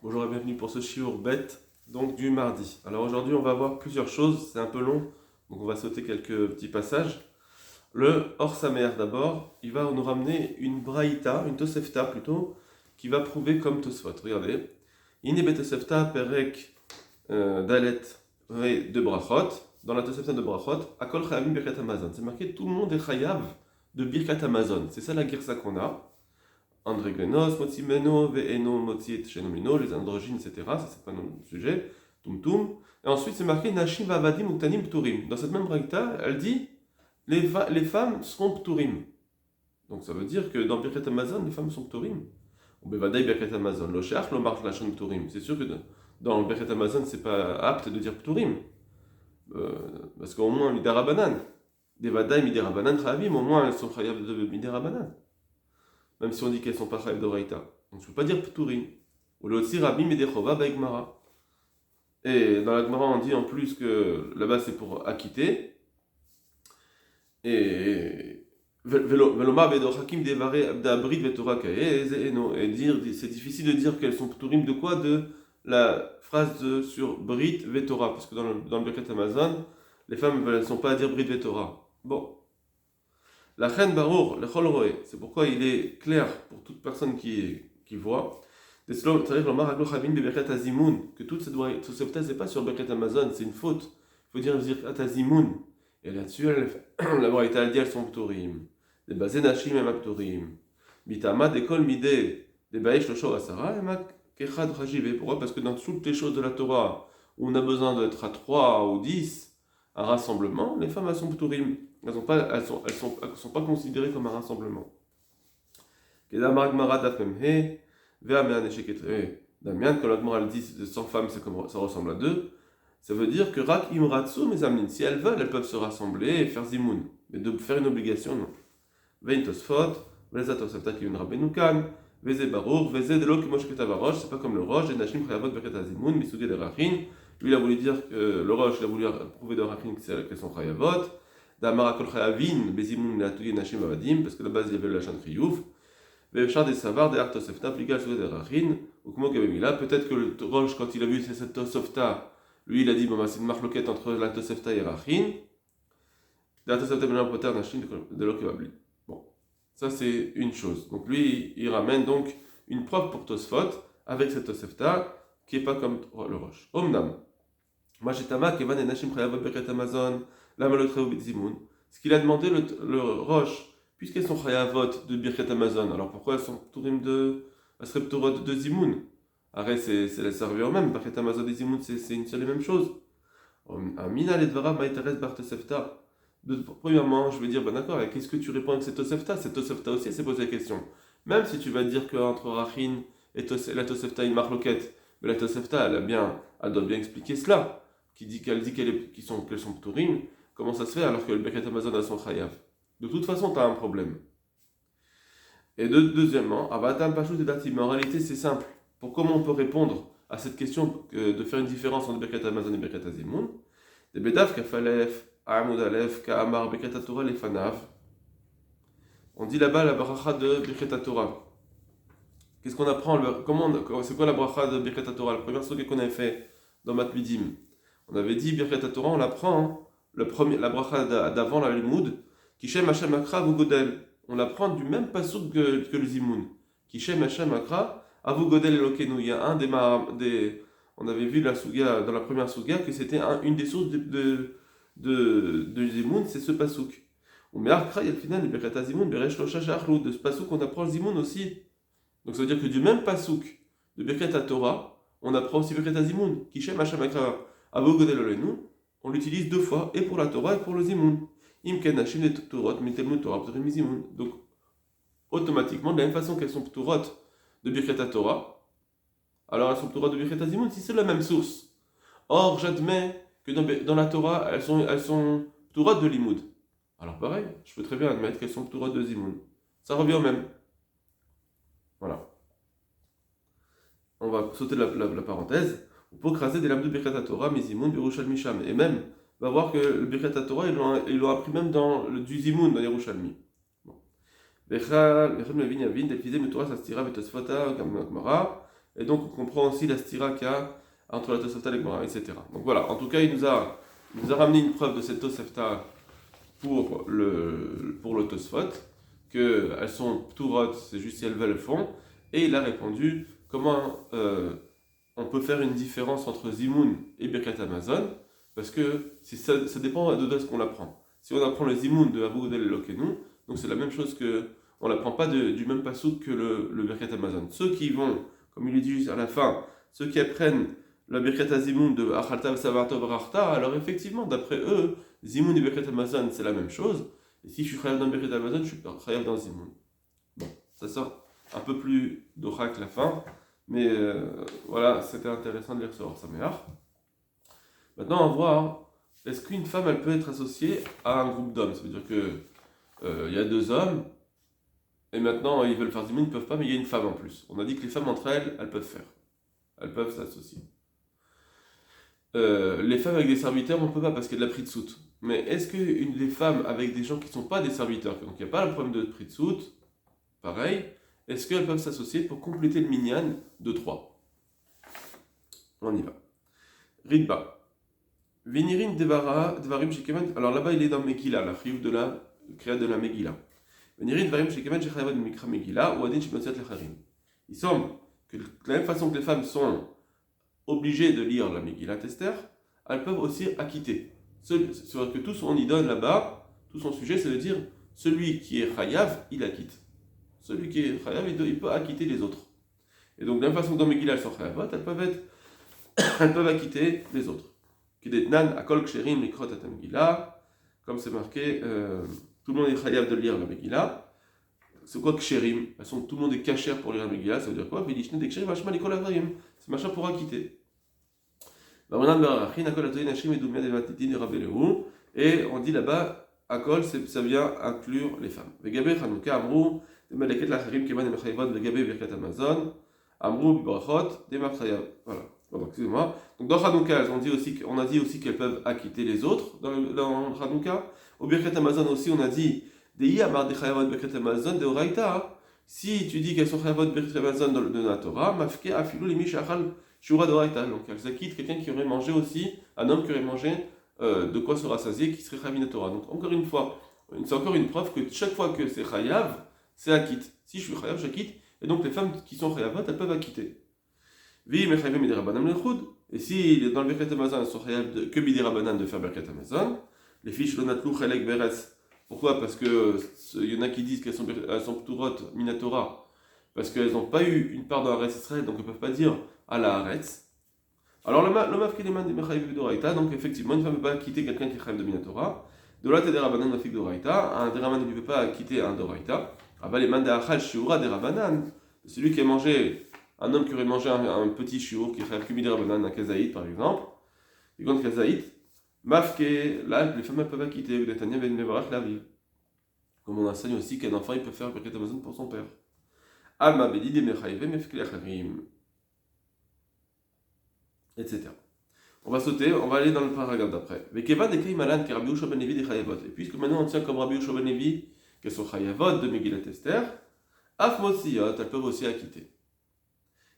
Bonjour et bienvenue pour ce shiur bête, donc du mardi. Alors aujourd'hui on va voir plusieurs choses, c'est un peu long, donc on va sauter quelques petits passages. Le Or Samer d'abord, il va nous ramener une braïta, une tosefta plutôt, qui va prouver comme Tosfot. Regardez, Ine betosefta perek dalet re de brachot, dans la tosefta de brachot, akol chayavim birkat Amazon. C'est marqué tout le monde est chayav de birkat Amazon. C'est ça la girsa qu'on a. Androgenos, Motsimeno, Veeno, Motit, Shenomino, les androgynes, etc. Ça, c'est pas notre sujet. Tumtum. Et ensuite, c'est marqué Nashim, Vavadim, Uktanim, Pturim. Dans cette même braïta, elle dit les femmes seront Pturim. Donc ça veut dire que dans Birkat Amazon, les femmes sont Pturim. Ou Bevadai Birkat Amazon. Lo Sheach, Lo March, Lachon, Pturim. C'est sûr que dans Birkat Amazon, c'est pas apte de dire Pturim. Parce qu'au moins, Midera Banan. Des Vadaï, Midera Banan, Chavim, au moins, elles sont Chayav de Midera Banan. Même si on dit qu'elles sont pas chayav d'oraita. Donc je ne peux pas dire pturim. Ou le aussi rabbi medechova baigmara. Et dans la Gemara on dit en plus que là-bas c'est pour acquitter. Et veloma vedochakim devare d'abrid vetora kae et dire c'est difficile de dire qu'elles sont pturim de quoi, de la phrase sur brit vetora, parce que dans le Birkat Amazon les femmes ne sont pas à dire brit vetora. Bon. La reine Barour, le Chol Roé, c'est pourquoi il est clair pour toute personne qui voit, que toute cette tosefta, c'est pas sur Birkat Amazon, c'est une faute. Il faut dire Birkat Azimoun. Et là-dessus, la Braïta, elle dit elles sont ptorim. Des basés nashim et maptorim. Mitama, des kol midé, des baïch, le shor asara, et ma kechad rajivé. Pourquoi? Parce que dans toutes les choses de la Torah, où on a besoin d'être à 3 ou 10, un rassemblement, les femmes elles sont ptorim. Elles sont pas considérées comme un rassemblement. Kedamar Gmara daf memhe, ve'amean esheket Damian, quand la Gmara dit 100 femmes, ça ressemble à 2, ça veut dire que rak imratsu mes amnin, si elles veulent, elles peuvent se rassembler et faire zimoun. Mais de faire une obligation, non. Vein tosfot, veza tosefta ki yun rabbeinu kan, veze baruch, veze delo ki moshket avarosh, c'est pas comme le roche, et nashim chayavot beket azimoun, misugé de rachin. Lui, il a voulu dire que le roche, il a voulu prouver de rachin qu'elles sont chayavot. D'Amara Kol Chayavin, Bezimun Latouye Nashim Avadim, parce que la base il y avait le Lachan Kriyuf. Vechar des Savar, des Artosefta, Pligal Soué de Rachin, ou comment Gabemila. Peut-être que le Roche, quand il a vu cette Tosefta, lui il a dit bon, bah, c'est une marloquette entre la Tosefta et Rachin. La Tosefta Belan Poter Nashim de Lokebabli. Bon, ça c'est une chose. Donc lui il ramène donc une preuve pour Tosfot avec cette Tosefta qui n'est pas comme le Roche. Omnam. Moi j'ai Tamak, Evan et Nashim Chayavot Beket Amazon. Ce qu'il a demandé le Roche, puisqu'elles sont chayavot de Birkat Amazon, alors pourquoi elles sont tourim elles seraient ptorot de Zimoun? Arrête, c'est la serveur même, Birkat Amazon et Zimoun, c'est les mêmes choses. Amina le dvara maïteres bar tosefta. Premièrement, je vais dire, ben d'accord, qu'est-ce que tu réponds avec cette tosefta? Cette tosefta aussi, elle s'est posé la question. Même si tu vas dire qu'entre Rachin et la tosefta, il marque loquette, mais la tosefta, elle doit bien expliquer cela, qu'elle dit qu'elles sont ptorim. Comment ça se fait alors que le Birkat Amazon a son chayav? De toute façon, tu as un problème. Et deuxièmement, Avatam Pashut et Datim. En réalité, c'est simple. Pour comment on peut répondre à cette question de faire une différence entre Birkat Amazon et Birkat Azimoun? Des Bedav Kafalef, Amud Alef, Kaamar, Birkat Torah, les Fanav. On dit là-bas la bracha de Birkat Torah. Qu'est-ce qu'on apprend? C'est quoi la bracha de Birkat Torah? Le premier truc qu'on avait fait dans Matmidim. On avait dit Birkat Torah, on l'apprend. Hein. La bracha d'avant la limoud, Kishem Hashem Akra Avugodel. On l'apprend du même pasouk que le Zimoun. Kishem Hashem Akra Avugodel Elokenu. Il y a un on avait vu dans la première souga que c'était une des sources de Zimoun, c'est ce pasouk. Mais Akra, il y a le final de Birkat Zimoun, Beresh Lo Shachachlu. De ce pasouk, on apprend le Zimoun aussi. Donc ça veut dire que du même pasouk de Birkat Torah, on apprend aussi Birkat Zimoun. Kishem Hashem Akra Avugodel Elokenu. On l'utilise 2 fois, et pour la Torah et pour le Zimoun. Donc, automatiquement, de la même façon qu'elles sont pturot de Birkat Torah, alors elles sont pturot de Birkat Zimoun si c'est la même source. Or, j'admets que dans la Torah, elles sont pturot de Limoud. Alors pareil, je peux très bien admettre qu'elles sont pturot de Zimoun. Ça revient au même. Voilà. On va sauter la parenthèse. Pour craser des lames de Birkat Torah, mais Zimoun, Yerushalmi Sham. Et même, on va voir que le Birkat Torah, ils l'ont appris même dans du Zimoun, dans Yerushalmi. Bechal, Mevin Yavin, Delfizé, Mutora, Sastira, Vetosfota, Gamara, Et donc on comprend aussi la stira qu'il y a entre la Tosefta et la Gemara, etc. Donc voilà, en tout cas, il nous a ramené une preuve de cette Tosefta pour le Tosfot, qu'elles sont pturot, c'est juste si elles veulent, elles font. Et il a répondu comment on peut faire une différence entre Zimoun et Birkat Hamazon, parce que ça dépend de ce qu'on apprend. Si on apprend le Zimoun de Abu Godel et Lokenu, donc c'est la même chose que. On n'apprend pas du même pasouk que le Birkat Hamazon. Ceux qui vont, comme il le dit juste à la fin, ceux qui apprennent le Birkat Hazimoun de Achalta Savarta Varachta, alors effectivement, d'après eux, Zimoun et Birkat Hamazon, c'est la même chose. Et si je suis chayav dans Birkat Hamazon, je suis chayav dans Zimoun. Bon, ça sort un peu plus d'orak la fin, mais voilà, c'était intéressant de lire ce Or Sameach. Maintenant, on va voir, est-ce qu'une femme, elle peut être associée à un groupe d'hommes? Ça veut dire que y a deux hommes, et maintenant ils veulent faire Zimoun, ils ne peuvent pas, mais il y a une femme en plus. On a dit que les femmes entre elles, elles peuvent faire. Elles peuvent s'associer. Les femmes avec des serviteurs, on ne peut pas parce qu'il y a de la pritsout. Mais est-ce que les femmes avec des gens qui ne sont pas des serviteurs, donc il n'y a pas le problème de pritsout, pareil, est-ce qu'elles peuvent s'associer pour compléter le minyan de 3? On y va. Ridba. Vinirin devara, devarim shekeman. Alors là-bas, il est dans Megillah, la chiyuv de la créa de la Megillah. Vinirin devarim shekeman shechayavad mikra Megillah ou adin shemasiat lecharim. Il semble que de la même façon que les femmes sont obligées de lire la Megillah Esther, elles peuvent aussi acquitter. C'est-à-dire que tout son idole là-bas, tout son sujet, c'est de dire celui qui est chayav, il acquitte. Celui qui est chayav, il peut acquitter les autres. Et donc, de la même façon que dans Megillah, elles sont chayavot, elles peuvent acquitter les autres. Kidetnan, akol ksherim, likrot atam Megillah, comme c'est marqué, tout le monde est chayav de lire la Megillah. C'est quoi ksherim? Tout le monde est cachère pour lire la Megillah, ça veut dire quoi? Vidishne de ksherim, hashma likol avayim. C'est machin pour acquitter. Et on dit là-bas, Akol, ça vient inclure les femmes. Vegabe Chanouka, Amrou, de Maleket Lacharim, Keman et Mechayvot, Vegabe Birkat Amazon, Amrou, Bibrachot, des Machayav. Voilà. Pardon, excusez-moi. Donc dans Chanouka, on a dit aussi qu'elles peuvent acquitter les autres dans Chanouka. Au Birkat Amazon aussi, on a dit, Dei Amar de Chayavot Birkat Amazon, de Oraita. Si tu dis qu'elles sont Chayavot Birkat Amazon de la Torah, Mafke Afilou Limi Shachal. Shura d'Oraita, donc elle s'acquitte quelqu'un qui aurait mangé aussi, un homme qui aurait mangé de quoi se rassasier, qui serait Chayav Torah. Donc encore une fois, c'est encore une preuve que chaque fois que c'est Chayav, c'est acquitte. Si je suis Chayav, j'acquitte, et donc les femmes qui sont Chayavot, elles peuvent acquitter. Vi Mechayavim Midei Rabbanan Lechud, et si dans le Birkat Hamazon, elles sont Chayav que Midei Rabbanan de faire Birkat Hamazon, les filles Shlonatlou Chelek Beretz, pourquoi? Parce que il y en a qui disent qu'elles sont Pturot Minatora, parce qu'elles n'ont pas eu une part dans la Eretz Israël, donc elles ne peuvent pas dire à la Haaretz. Alors le mafke des mains des mechayiv d'oraita, donc effectivement une femme ne peut pas quitter quelqu'un qui est chayiv de minatora. De là des rabanan mafik d'oraita, un des rabanan ne peut pas quitter un d'oraita. Aval les mains des achal shiura des rabanan, celui qui a mangé, un homme qui aurait mangé un petit shiur qui est chayiv kumi des rabanan, un kazaït par exemple, et quand kazaït, mafke, là les femmes ne peuvent pas quitter, ou d'etania ben mevarach la vie. Comme on enseigne aussi qu'un enfant il peut faire birkat hamazon pour son père. Alma bedi des mechayiv mafik lecharim. Etc. On va sauter, on va aller dans le paragraphe d'après. Et puisque maintenant on tient comme Rabbi Yehoshua ben Levi qu'elles sont chayavot de Megillat Esther, af mosiyot, elles peuvent aussi acquitter.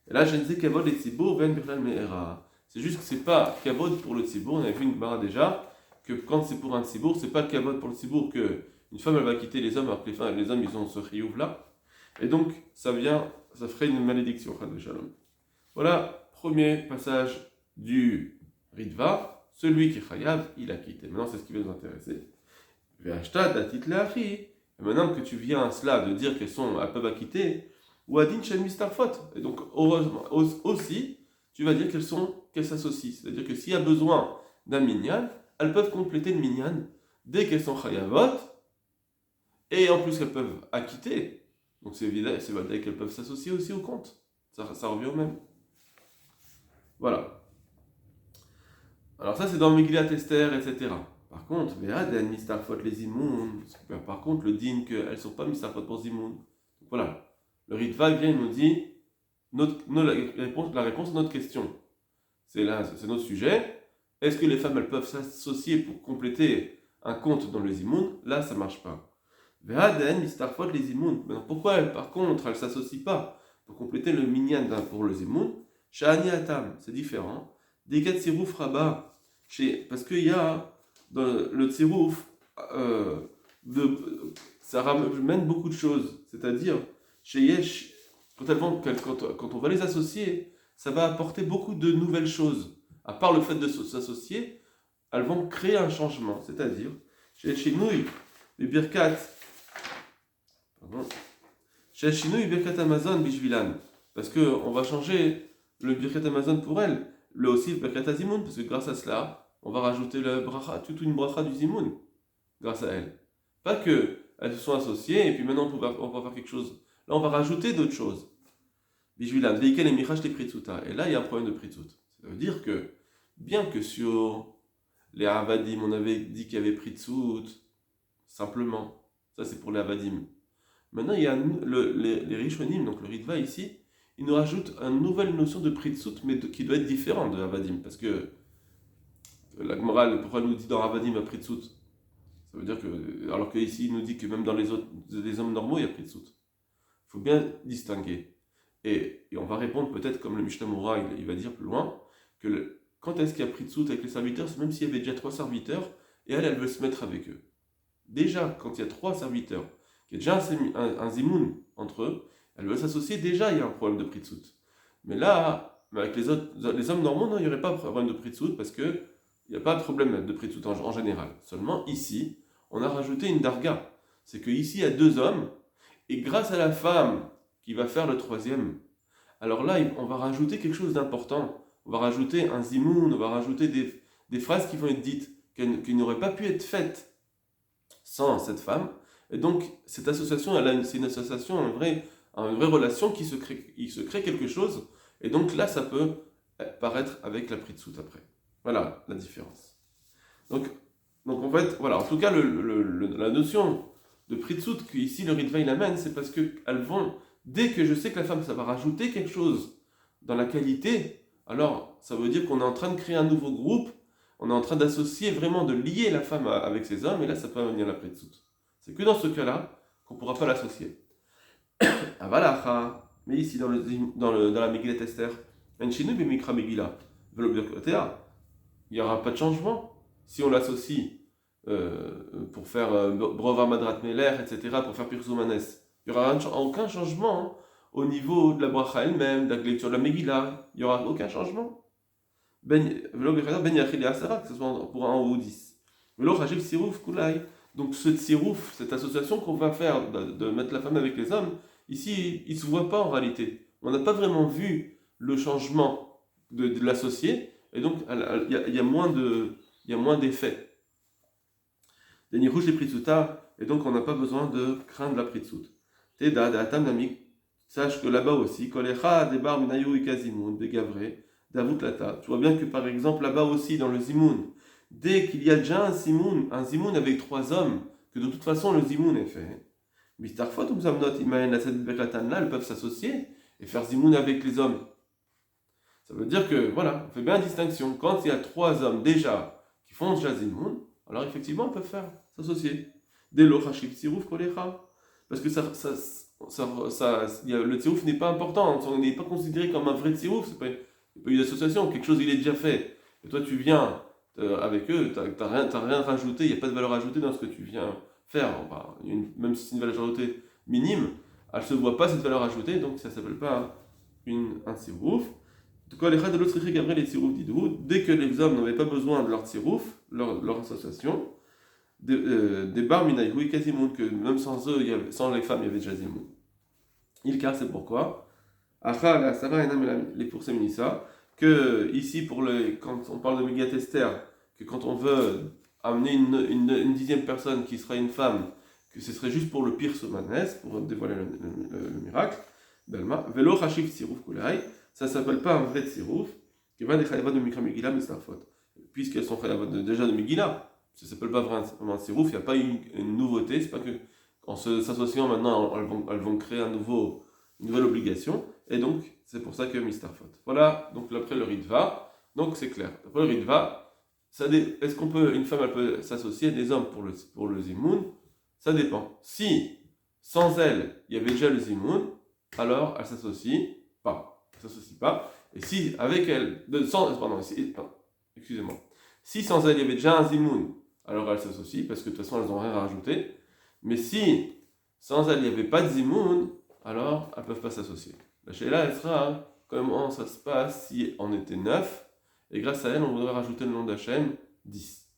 Et là je ne sais kavod les tzibour ven birlal me'era. C'est juste que c'est pas kavod pour le tzibour. On avait vu une barra déjà que quand c'est pour un tzibour, c'est pas le kavod pour le tzibour que une femme elle va quitter les hommes alors que les hommes ils ont ce chiyuv là. Et donc ça ferait une malédiction. Voilà, premier passage du Ritva, celui qui est chayav, il a quitté. Maintenant, c'est ce qui va nous intéresser. Et maintenant que tu viens à cela de dire qu'elles peuvent acquitter, ou adin shem mistarfot. Et donc, heureusement, aussi, tu vas dire qu'elles s'associent. C'est-à-dire que s'il y a besoin d'un minyan, elles peuvent compléter le minyan dès qu'elles sont chayavot, et en plus qu'elles peuvent acquitter. Donc, c'est évident qu'elles peuvent s'associer aussi au compte. Ça revient au même. Voilà. Alors ça c'est dans Megillat Esther, etc. Par contre, par contre le din qu'elles ne sont pas mistarfot pour Zimoun. Voilà. Le Ritva vient et nous dit la réponse à notre question. C'est notre sujet. Est-ce que les femmes elles peuvent s'associer pour compléter un compte dans le Zimoun? Là ça ne marche pas. Maintenant pourquoi par contre elles ne s'associent pas? pour compléter le minyan pour le zimoun, sha'ani atam, c'est différent. Des cas de tsirouf rabat, parce qu'il y a dans le tsirouf, ça ramène beaucoup de choses, c'est-à-dire, chez Yesh, quand on va les associer, ça va apporter beaucoup de nouvelles choses. À part le fait de s'associer, elles vont créer un changement, c'est-à-dire, chez nous, les birkat, chez Shinui Birkat Amazon Bishvilan, parce qu'on va changer le Birkat Amazon pour elle, le aussi Birkat Azimoun, parce que grâce à cela, on va rajouter le bracha, toute une bracha du Zimoun, grâce à elle. Pas que elles se sont associées et puis maintenant on va faire quelque chose. Là, on va rajouter d'autres choses. Bishvilan, Veikel et Michach les Pritsuta. Et là, il y a un problème de Pritsut. Ça veut dire que, bien que sur les Avadim, on avait dit qu'il y avait Pritsut, simplement, ça c'est pour les Avadim. Maintenant, il y a les Rishonim, donc le Ritva ici, il nous rajoute une nouvelle notion de Pritsut, mais qui doit être différente de Avadim, parce que la Gemara, pourquoi elle nous dit dans Avadim il y a Pritsut? Ça veut dire que, alors qu'ici il nous dit que même dans les hommes normaux, il y a Pritsut. Il faut bien distinguer. Et on va répondre peut-être comme le Mishnah Moura, il va dire plus loin, que quand est-ce qu'il y a Pritsut avec les serviteurs, c'est même s'il y avait déjà 3 serviteurs, et elle veut se mettre avec eux. Déjà, quand il y a 3 serviteurs, qu'il y a déjà un zimoun entre eux, elle veut s'associer, déjà il y a un problème de pritsut. Mais là, avec les hommes normaux, non, il n'y aurait pas de problème de pritsut parce qu'il n'y a pas de problème de pritsut en général. Seulement ici, on a rajouté une darga. C'est qu'ici, il y a 2 hommes, et grâce à la femme qui va faire le 3e, alors là, on va rajouter quelque chose d'important. On va rajouter un zimoun, on va rajouter des phrases qui vont être dites, qui n'auraient pas pu être faites sans cette femme. Et donc, cette association, c'est une association, une vraie relation qui se crée. Il se crée quelque chose. Et donc là, ça peut paraître avec la pritsut après. Voilà la différence. Donc en fait, voilà. En tout cas, la notion de pritsut qu'ici le Ritva il amène, c'est parce qu'elles vont, dès que je sais que la femme, ça va rajouter quelque chose dans la qualité, alors ça veut dire qu'on est en train de créer un nouveau groupe, on est en train d'associer vraiment, de lier la femme avec ses hommes, et là, ça peut venir la pritsut. C'est que dans ce cas-là qu'on ne pourra pas l'associer. Avalacha, mais ici dans la Megillat Esther, il n'y aura pas de changement si on l'associe pour faire Brova Madrat Meler, etc., pour faire Pirsoumanes. Il n'y aura aucun changement au niveau de la bracha elle-même, de la lecture de la Megillah. Il n'y aura aucun changement. Ben Yachil et Asara, que ce soit pour 1 ou 10. Velo Chajiv Sirouf Kulai. Donc ce tsirouf, cette association qu'on va faire de mettre la femme avec les hommes, ici, il ne se voit pas en réalité. On n'a pas vraiment vu le changement de l'associé, et donc il y a moins d'effets. Des nirouches les pritsuta, et donc on n'a pas besoin de craindre la pritsut. Teda, de atam namik, sache que là-bas aussi, kolecha, debar minayu ikazimun, begavre, davut lata. Tu vois bien que par exemple là-bas aussi, dans le zimoun, dès qu'il y a déjà un zimoun avec 3 hommes, que de toute façon le zimoun est fait, Mistarfot ou Zamnot, Imaen, la cette Bekatan là, elles peuvent s'associer et faire zimoun avec les hommes. Ça veut dire que, voilà, on fait bien la distinction. Quand il y a 3 hommes déjà qui font déjà zimoun, alors effectivement, on peut faire s'associer. Dès l'ochashik tsirouf kolecha. Parce que le tsirouf n'est pas important, on n'est pas considéré comme un vrai tsirouf, c'est pas une association, quelque chose il est déjà fait. Et toi tu viens avec eux, t'as rien rajouté, il n'y a pas de valeur ajoutée dans ce que tu viens faire. Enfin, même si c'est une valeur ajoutée minime, elle ne se voit pas cette valeur ajoutée, donc ça ne s'appelle pas un tsirouf. Dès que les hommes n'avaient pas besoin de leur tsirouf, leur association, des bar minaïgoui quasiment que même sans eux, sans les femmes, il y avait déjà zimoun. Il car c'est pourquoi Acha la Sarah les pourcents Minissa, que ici quand on parle de Megillat Esther, que quand on veut amener une 10e personne qui sera une femme, que ce serait juste pour le pire somanes, pour dévoiler le miracle, Belma, Velo Hashif Tsirouf Kulai, ça ne s'appelle pas un vrai Tsirouf, qui va des Chayavat de Mikra Megillah, mais c'est la faute. Puisqu'elles sont Chayavat déjà de Megillah, ça ne s'appelle pas vraiment un Tsirouf, il n'y a pas une nouveauté, c'est pas que en s'associant maintenant, elles vont créer une nouvelle obligation, et donc c'est pour ça que Mistarfot. Voilà, donc après le Ritva, donc c'est clair. Après le Ritva, est-ce une femme elle peut s'associer à des hommes pour le Zimoun? Ça dépend. Si sans elle, il y avait déjà le Zimoun, alors elle s'associe pas. Elle s'associe pas. Et si avec elle, excusez-moi. Si sans elle il y avait déjà un zimoun, alors elle s'associe parce que de toute façon elles n'ont rien à rajouter. Mais si sans elle il n'y avait pas de zimoun, alors elles ne peuvent pas s'associer. La Sheila, elle sera comment ça se passe si on était 9 et grâce à elle on voudrait rajouter le nom d'Hachem 10.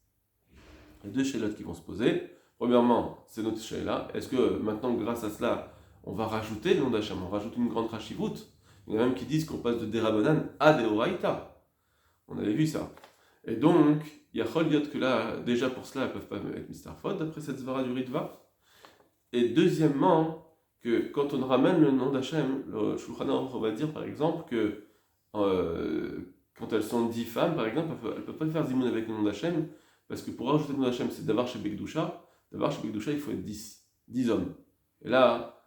Il y a deux Sheilas qui vont se poser. Premièrement, c'est notre Sheila. Est-ce que maintenant, grâce à cela, on va rajouter le nom d'Hachem, on rajoute une grande Rachivout? Il y en a même qui disent qu'on passe de Derabanan à Deoraita. On avait vu ça. Et donc, il y a Choliot que là, déjà pour cela, elles ne peuvent pas être Mistarfot, d'après cette Zvara du Ritva. Et deuxièmement, que quand on ramène le nom d'Hachem, le Shulchan Aruch, on va dire par exemple que quand elles sont 10 femmes, par exemple, elles ne peuvent pas faire Zimoun avec le nom d'Hachem, parce que pour rajouter le nom d'Hachem, c'est d'avoir chez Bekdusha. D'avoir chez Bekdusha, il faut être 10 hommes. Et là,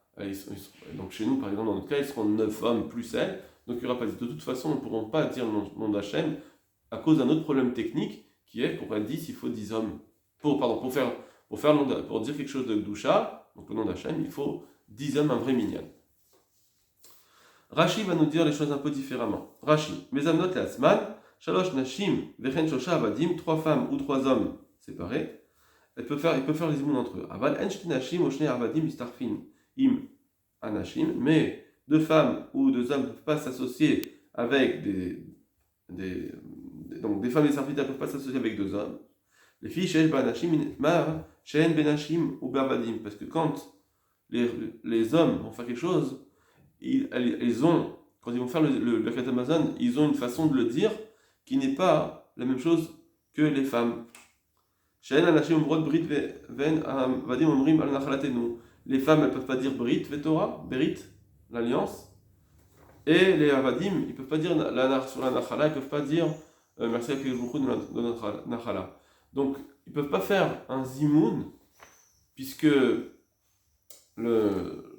donc chez nous, par exemple, dans notre cas, ils seront 9 hommes plus elles. Donc il n'y aura pas de toute façon, on ne pourra pas dire le nom d'Hachem à cause d'un autre problème technique qui est pour être 10, il faut 10 hommes. Pour dire quelque chose de Gdusha, donc le nom d'Hachem, il faut 10 hommes, un vrai minyan. Rashi va nous dire les choses un peu différemment. Rashi, Mezamnot et Asman, Shalosh Nashim, Vechen Shosha Avadim, 3 femmes ou 3 hommes séparés, ils peuvent faire les immunes entre eux. Aval Enshki Nashim, Oshne Avadim, Istarfin, Im, Anashim, mais 2 femmes ou 2 hommes ne peuvent pas s'associer avec donc des femmes et des serviteurs ne peuvent pas s'associer avec 2 hommes. Les filles, Sheesh Banashim, Mar, Sheen Benashim ou Bervadim, parce que quand les hommes vont faire quelque chose, quand ils vont faire le Birkat Hamazon, ils ont une façon de le dire qui n'est pas la même chose que les femmes. Les femmes, elles ne peuvent pas dire Brit, Vetora, Berit, l'alliance. Et les Avadim, ils ne peuvent pas dire sur la Nachala, ils ne peuvent pas dire merci à Kéjouchou de notre Nachala. Donc, ils ne peuvent pas faire un Zimoun, puisque le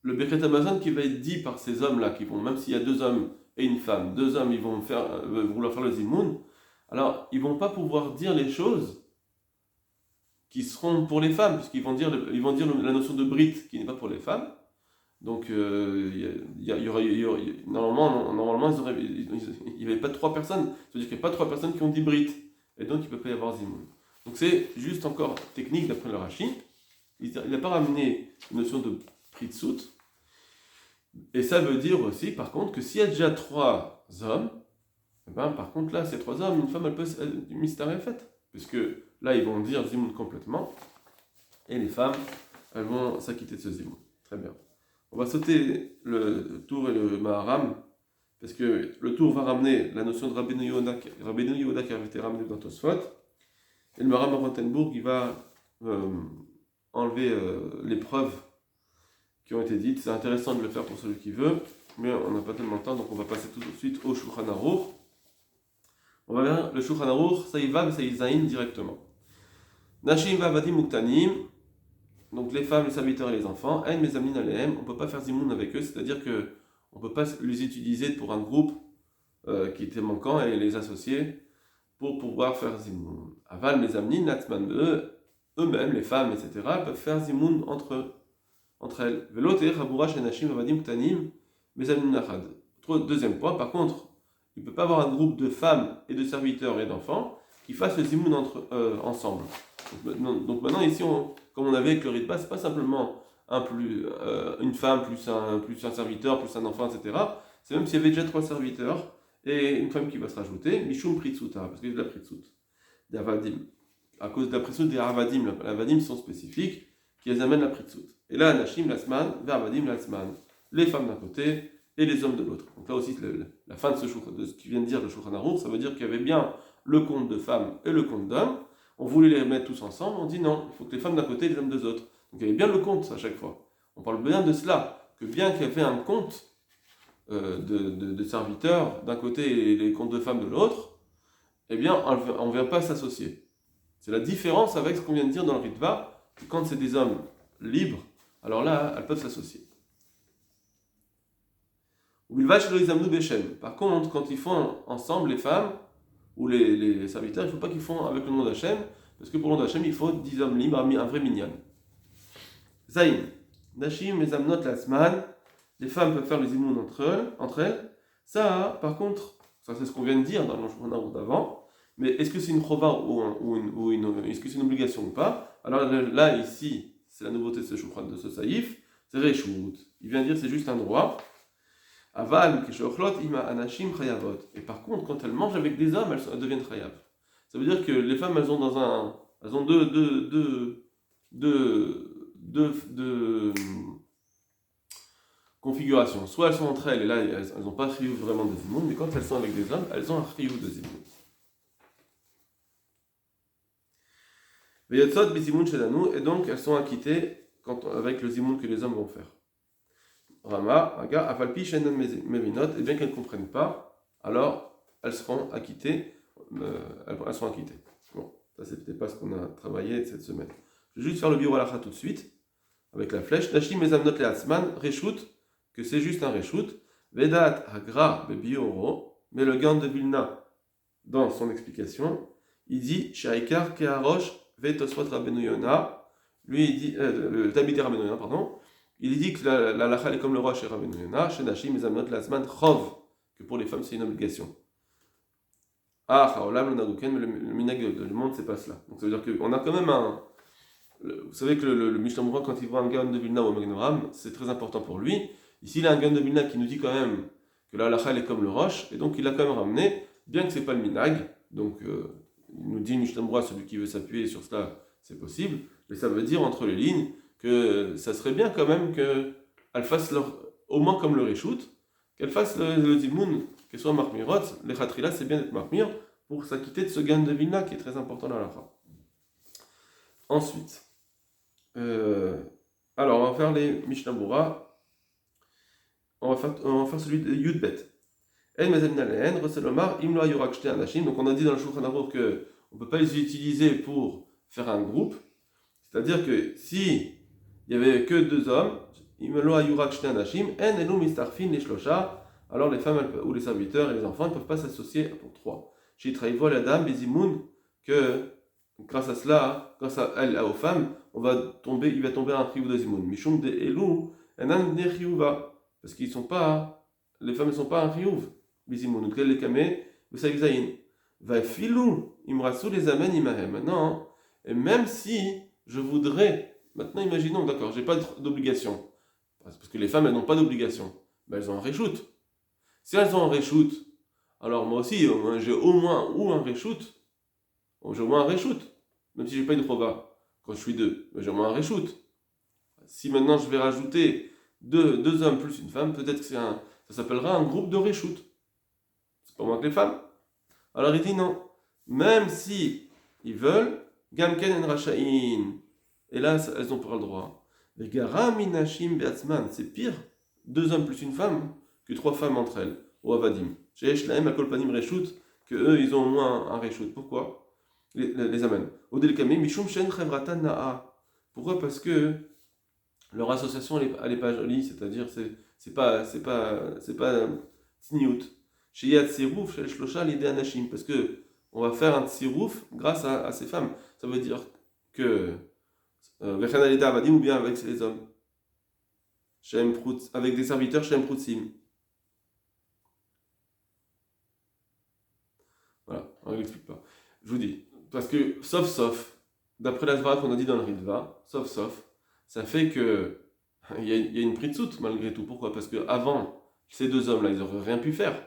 Birkat Hamazon qui va être dit par ces hommes-là, qui vont, même s'il y a 2 hommes et une femme, 2 hommes, ils vont vouloir faire le Zimoun, alors ils ne vont pas pouvoir dire les choses qui seront pour les femmes, puisqu'ils vont dire la notion de Brit qui n'est pas pour les femmes. Donc, normalement, il n'y avait pas 3 personnes, c'est-à-dire qu'il n'y a pas 3 personnes qui ont dit Brit, et donc il ne peut pas y avoir Zimoun. Donc c'est juste encore technique d'après le Rashi. Il n'a pas ramené une notion de Pritsout. Et ça veut dire aussi, par contre, que s'il y a déjà 3 hommes, par contre là, ces 3 hommes, une femme, elle peut du mystère est fait. Puisque là, ils vont dire Zimoun complètement, et les femmes, elles vont s'acquitter de ce Zimoun. Très bien. On va sauter le tour et le Maharam, parce que le tour va ramener la notion de Rabbeinu Yehuda qui avait été ramenée dans Tosfot, et le Maharam à Rothenburg, il va enlever les preuves qui ont été dites. C'est intéressant de le faire pour celui qui veut, mais on n'a pas tellement de temps, donc on va passer tout de suite au Shulchan Aruch. On va voir le Shulchan Aruch, ça y va, ça y zaïn directement. Nashim vavadim muktanim, donc les femmes, les serviteurs et les enfants, on ne peut pas faire zimoun avec eux, c'est-à-dire que on ne peut pas les utiliser pour un groupe qui était manquant et les associer pour pouvoir faire zimoun. Aval mezamnin natzman eux-mêmes, les femmes, etc., peuvent faire zimoun entre elles. Deuxième point, par contre, il ne peut pas avoir un groupe de femmes et de serviteurs et d'enfants qui fassent le zimoun ensemble. Donc maintenant, ici, comme on avait avec le Ritba, ce n'est pas simplement une femme plus un serviteur, plus un enfant, etc. C'est même s'il y avait déjà 3 serviteurs et une femme qui va se rajouter, Mishum Pritsuta, parce qu'il y a de la Pritsut, des Avadim. À cause de la Pritsut des Avadim, les Avadim sont spécifiques, qui les amènent la Pritsut. Et là, Nashim Lasman, vers Avadim Lasman, les femmes d'un côté et les hommes de l'autre. Donc là aussi, la fin de ce qui vient de dire le Shulchan Aruch, ça veut dire qu'il y avait bien le compte de femmes et le compte d'hommes. On voulait les mettre tous ensemble, on dit non, il faut que les femmes d'un côté et les hommes des autres. Donc il y avait bien le compte à chaque fois. On parle bien de cela, que bien qu'il y avait un compte de serviteurs d'un côté et les comptes de femmes de l'autre, eh bien on ne vient pas s'associer. C'est la différence avec ce qu'on vient de dire dans le Ritva, que quand c'est des hommes libres, alors là, elles peuvent s'associer. Par contre, quand ils font ensemble les femmes, ou les serviteurs, il ne faut pas qu'ils font avec le nom d'Hachem, parce que pour le nom d'Hachem, il faut 10 hommes libres, un vrai minyan. Zayn. Nashim mezamnot lasman, les femmes peuvent faire les zimoun entre elles. Ça, par contre, ça c'est ce qu'on vient de dire dans le Shulchan Aruch d'avant, mais est-ce que c'est une chova est-ce que c'est une obligation ou pas? Alors là, ici, c'est la nouveauté de ce Shulchan, de ce saïf, c'est Reshut. Il vient dire c'est juste un droit. Aval, Keshochlot, Ima Anashim Chayavot. Et par contre, quand elles mangent avec des hommes, elles deviennent Chayav. Ça veut dire que les femmes, elles ont deux configurations. Soit elles sont entre elles, et là, elles n'ont pas chiyuv vraiment de zimoun, mais quand elles sont avec des hommes, elles ont un chiyuv de zimoun. Veyotzot bizimoun shelanou, et donc elles sont acquittées avec le zimoun que les hommes vont faire. Rama, Aga, Afalpi, Shenan Mevinot, et bien qu'elles ne comprennent pas, alors elles seront acquittées. Elles sont acquittées. Bon, ça c'était pas ce qu'on a travaillé cette semaine. Je vais juste faire le biur halakha tout de suite, avec la flèche. Nashim mezamnot leatzman, reshut, que c'est juste un reshut. Vedat hagra bebioro, mais le Gaon de Vilna, dans son explication, il dit Shaikar keharosh vetosfot Rabbeinu Yona, lui il dit, le Talmidei Rabbeinu Yona, pardon, il dit que la halakha est comme le roche et Rabbeinu Yona, chez Nashim mezamnot leatzman chov, que pour les femmes c'est une obligation. Ah, Haolam, le Naruken, mais le minag du monde, c'est pas cela. Donc ça veut dire qu'on a quand même un. Vous savez que le Mishnah Moura, quand il voit un Gaon de Vilna ou un Magnoram, c'est très important pour lui. Ici, il a un Gaon de Vilna qui nous dit quand même que la halakha est comme le roche, et donc il l'a quand même ramené, bien que c'est pas le minag. Donc il nous dit Mishnah Moura, celui qui veut s'appuyer sur cela, c'est possible. Mais ça veut dire entre les lignes que ça serait bien quand même qu'elles fassent au moins comme le Reshut, qu'elles fassent le Zimoun, qu'elles soient Marmirot, les Khatrila, c'est bien d'être Marmir pour s'acquitter de ce Gaon de Vilna qui est très important dans la halakha. Ensuite, alors on va faire les Mishnah Moura, on va faire celui de Yudbet. En Mazemna Lehen, Roselomar, Imlo Ayorak Shte Anashim, donc on a dit dans le Shulchan Aruch qu'on ne peut pas les utiliser pour faire un groupe, c'est-à-dire que si il n'y avait que deux hommes, Imlo Ayorak Shte Anashim, En Elu Mistarfin les Shlosha, alors les femmes ou les serviteurs et les enfants ne peuvent pas s'associer pour trois. Chez Traïvo la dame, Bezimoun, que grâce à cela, grâce à elle, aux femmes, il va tomber un chiyuv de zimoun. Mishum de elu, enan ne chiyuva, parce qu'ils sont pas, les femmes ne sont pas un chiyuv. Bizimoun, donc les kamé, v'saïzaïn. Va filou, imrasu les amen imahem. Maintenant, et même si je voudrais, maintenant imaginons, d'accord, j'ai pas d'obligation, parce que les femmes elles n'ont pas d'obligation, mais elles ont un reshoot. Si elles ont un reshoot, alors moi aussi, j'ai au moins un reshoot. J'ai au moins un reshoot, même si j'ai pas une chova. Quand je suis deux, j'ai au moins un reshoot. Si maintenant je vais rajouter deux hommes plus une femme, peut-être que ça s'appellera un groupe de reshoot. C'est pas moins que les femmes. Alors il dit non. Même si ils veulent, gamken en racha'in. Et là, elles n'ont pas le droit. C'est pire, deux hommes plus une femme, que trois femmes entre elles, au avadim. Chez Eshlaem, la kolpanim reshoot, que eux, ils ont au moins un reshoot. Pourquoi les amène. Pourquoi? Parce que leur association elle est pas jolie, c'est-à-dire c'est pas tsniout. Chez Yad Sirouf, chez Shlosha, l'idée Anashim, parce que on va faire un tsirouf grâce à ces femmes. Ça veut dire que Vechan Alida Avadim ou bien avec les hommes, avec des serviteurs Shem Proutzim. Voilà, on ne l'explique pas. Je vous dis. Parce que, sauf, d'après la Zvara qu'on a dit dans le Ritva, sauf, ça fait que il y a une pritzout malgré tout. Pourquoi? Parce qu'avant, ces deux hommes-là, ils n'auraient rien pu faire.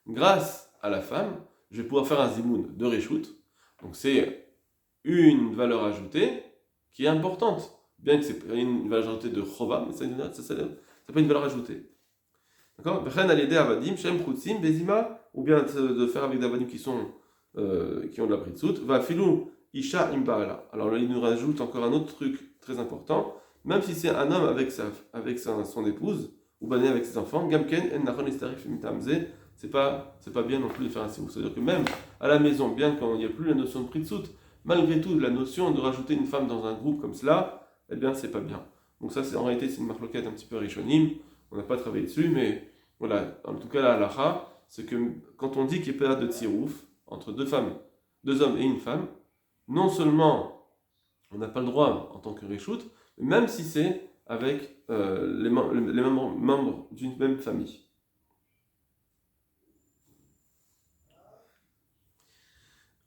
Grâce à la femme, je vais pouvoir faire un zimoun de Reshut. Donc c'est une valeur ajoutée qui est importante. Bien que c'est pas une valeur ajoutée de Chova, mais c'est pas une valeur ajoutée. D'accord? Ou bien de faire avec des avadim qui ont de la pritzout, va filou isha imbaala. Alors là, il nous rajoute encore un autre truc très important, même si c'est un homme avec son épouse, ou bané avec ses enfants, gamken en nachon istarif mitamze, c'est pas bien non plus de faire un sirouf. C'est-à-dire que même à la maison, bien quand il n'y a plus la notion de pritzout, malgré tout, la notion de rajouter une femme dans un groupe comme cela, eh bien, c'est pas bien. Donc ça, en réalité, c'est une marloquette un petit peu rishonim, on n'a pas travaillé dessus, mais voilà, en tout cas, la halacha, c'est que quand on dit qu'il n'y a pas de tsirouf entre deux hommes et une femme, non seulement on n'a pas le droit en tant que reshoot, mais même si c'est avec les membres d'une même famille.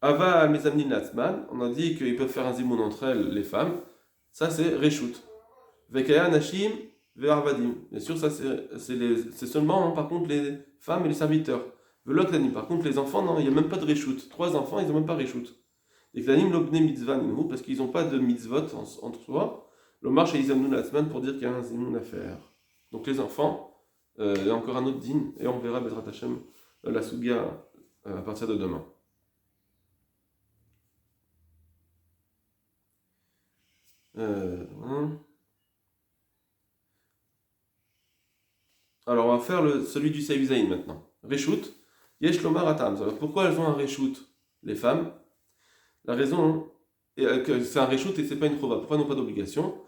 Ava Mezamnin Latzman, on a dit qu'ils peuvent faire un zimoun entre elles, les femmes. Ça, c'est Reshut. Vekaya Nashim Ve'arvadim. Bien sûr, ça, c'est seulement, hein, par contre, les femmes et les serviteurs. Veloktanim. Par contre, les enfants, non, il n'y a même pas de Reshut. 3 enfants, ils n'ont même pas Reshut. Et Klanim Lobne Mitzvah Ninhu, parce qu'ils n'ont pas de mitzvot entre soi. L'Omar chez Izamnou Latzman pour dire qu'il y a un zimoun à faire. Donc, les enfants, il y a encore un autre din, et on verra Bezrat Hashem la Sugia à partir de demain. Alors on va faire celui du Seif Zayin maintenant. Reshut, Yesh Lomar Atam. Alors pourquoi elles ont un Reshut, les femmes? La raison est que c'est un Reshut et c'est pas une Chova. Pourquoi elles n'ont pas d'obligation?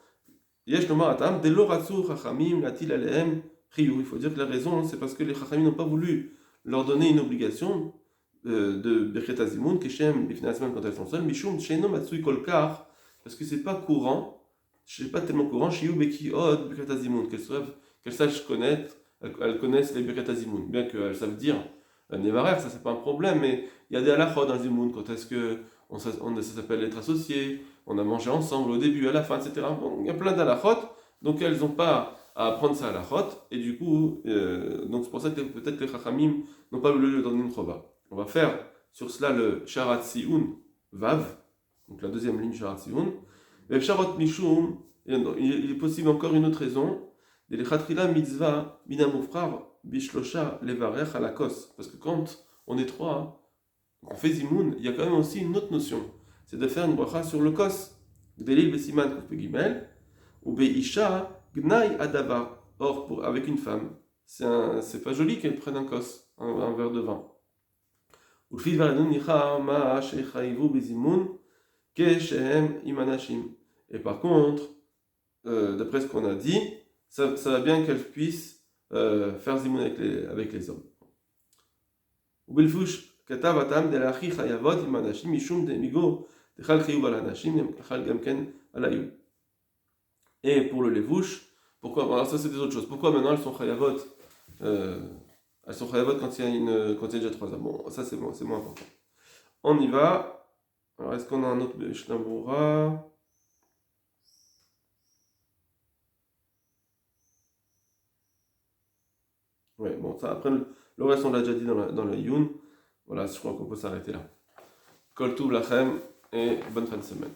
Yesh Lomar Atam, Deloratsu Chachamim Latil Alehem Chiyuv. Il faut dire que la raison c'est parce que les Chachamim n'ont pas voulu leur donner une obligation de Birkat Azimoun, Keshem, Bifnasman quand elles sont seules, Mishum, Sheino Matsui Kolkar. Parce que c'est pas courant, c'est pas tellement courant, chez Yubeki Od, Birkat Azimoun, qu'elles sachent connaître, elles connaissent les Birkat Azimoun, bien qu'elles savent dire Nevarer, ça c'est pas un problème, mais il y a des halachot dans Zimoun, quand est-ce que ça s'appelle être associé, on a mangé ensemble au début, à la fin, etc. Bon, il y a plein d'halachot, donc elles n'ont pas à apprendre ça halachot, et du coup, donc c'est pour ça que peut-être les Chachamim n'ont pas voulu le donner une chova. On va faire sur cela le Sharat Sioun Vav, donc la deuxième ligne Sharat Sioun. Et Sharot Mishum, il est possible encore une autre raison. Les Chatrila Mitzvah Binamufrar Bishlosha Levarech Alakos. Parce que quand on est trois, on fait Zimoun, il y a quand même aussi une autre notion. C'est de faire une bracha sur le kos. Gdelil Besiman Kouf Gimel, ou Beisha Gnai Adavar. Or, avec une femme, c'est pas joli qu'elle prenne un kos, un verre de vin. Et par contre, d'après ce qu'on a dit, ça va bien qu'elle puisse faire zimoun avec les hommes. Et pour le levouche, pourquoi? Alors ça c'est des autres choses. Pourquoi maintenant elles sont chayavot? Elles sont chayavot quand il y a déjà 3 ans. Bon, ça c'est moins important. On y va. Alors est-ce qu'on a un autre Mishnah? Ouais, bon, ça après le reste on l'a déjà dit dans le Yun. Voilà, je crois qu'on peut s'arrêter là. Kol Tuv Lachem et bonne fin de semaine.